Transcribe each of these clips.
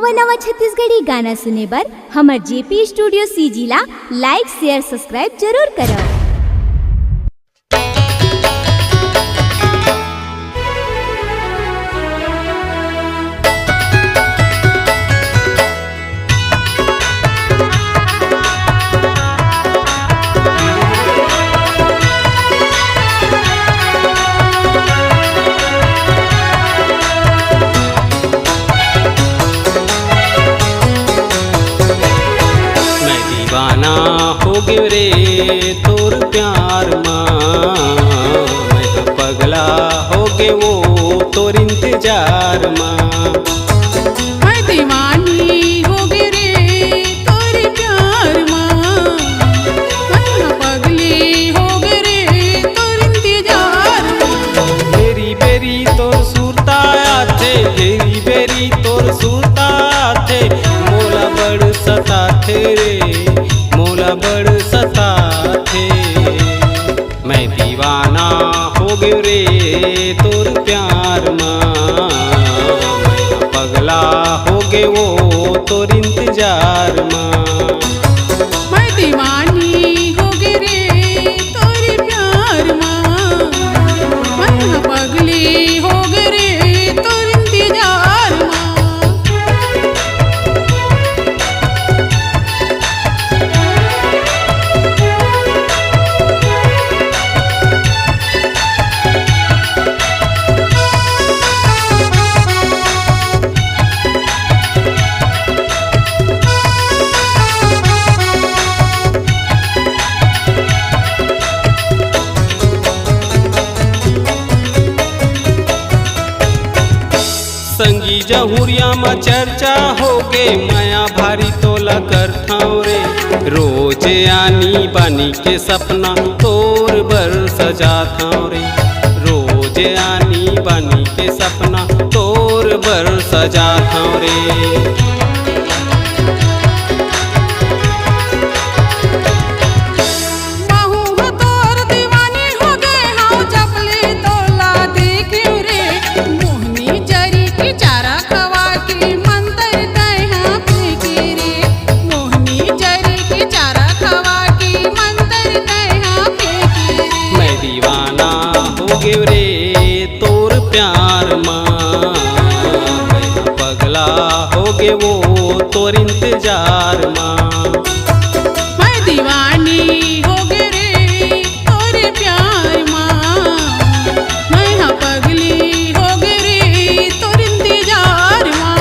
नवा नवा छत्तीसगढ़ी गाना सुने बर हमर जेपी स्टूडियो सीजी ला लाइक शेयर सब्सक्राइब जरूर करो। हो गयो रे तोर प्यार माँ, मैं तो पगला हो गए वो तोर इंतजार माँ। मैं दीवानी हो गई रे तोर प्यार माँ, मैं पगली हो गई रे तोर इंतजार माँ। बेरी बेरी तोर सुरता आथे, बेरी बेरी तोर सुरता आथे, मोला बड़ सताथे रे मोला बड़ सताथे। मैं दीवाना हो गयो रे तोर प्यार माँ, मैं पगला हो गए वो तोर इंतजार माँ। मैं दीवानी हो गई रे तोर प्यार माँ, मैं पगली हो गई रे तोर इंतजार माँ। संगी जहुरिया में चर्चा होगे, माया भारी तोला करथाव रे। रोज आनी बानी के सपना तोर बर सजाथाव रे, रोज आनी बानी के सपना तोर बर सजाथाव रे। रे तोर प्यार माँ, मैं पगला हो गए वो तोर इंतजार माँ। मैं दीवानी हो गई रे तोर प्यार माँ, मैं पगली हो गई रे तोर इंतजार माँ।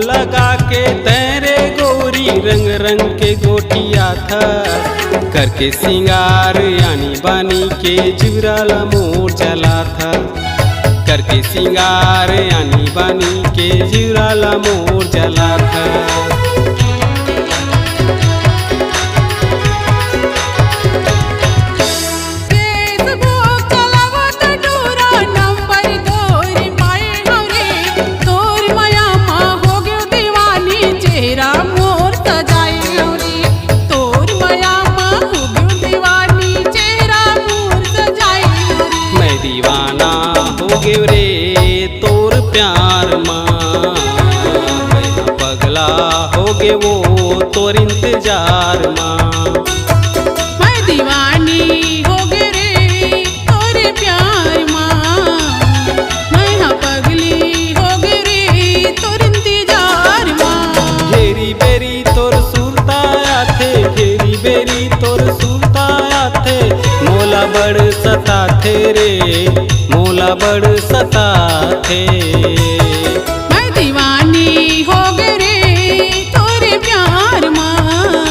लगा के तेरे गोरी रंग रंग के गोटिया था, करके सिंगार यानी बानी के जिवराला मोर चला था, करके सिंगार यानी बानी के जिवराला मोर चला था। रे तोर प्यार माँ, मैं पगला हो गए वो तोर इंतजार माँ। मैं दीवानी हो गई रे तोर प्यार माँ, मैं पगली हो गई रे तोर इंतजार माँ। घेरी बेरी तोर सुरता आथे, घेरी बेरी तोर सुरता आथे, मोला बड़ सताथे रे मोला बड़ सताथे। मैं दीवानी हो गई रे तोर प्यार माँ,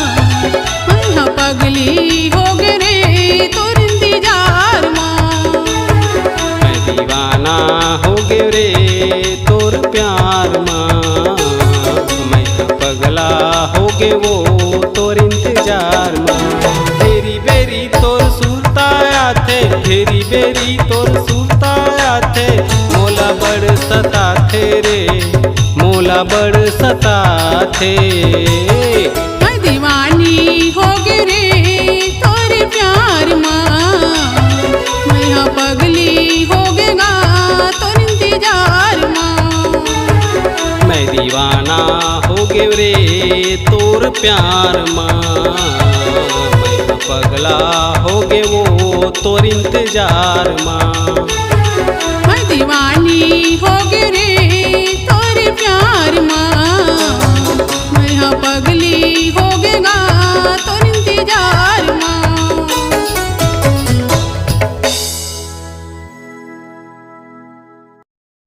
मैं पगली हो गई रे तोर इंतजार माँ। मैं दीवाना हो गए रे तोर प्यार माँ, मैं पगला सुताया थे, मोला बड़ सता थे रे, मोला बड़ सता थे। मैं दीवानी हो गए रे तोरे प्यार माँ, मैं यहाँ पगली हो गएगा तोर इंतजार माँ। मैं दीवाना हो गए रे तोर प्यार माँ, मैं पगला हो गए वो तोर इंतजार माँ।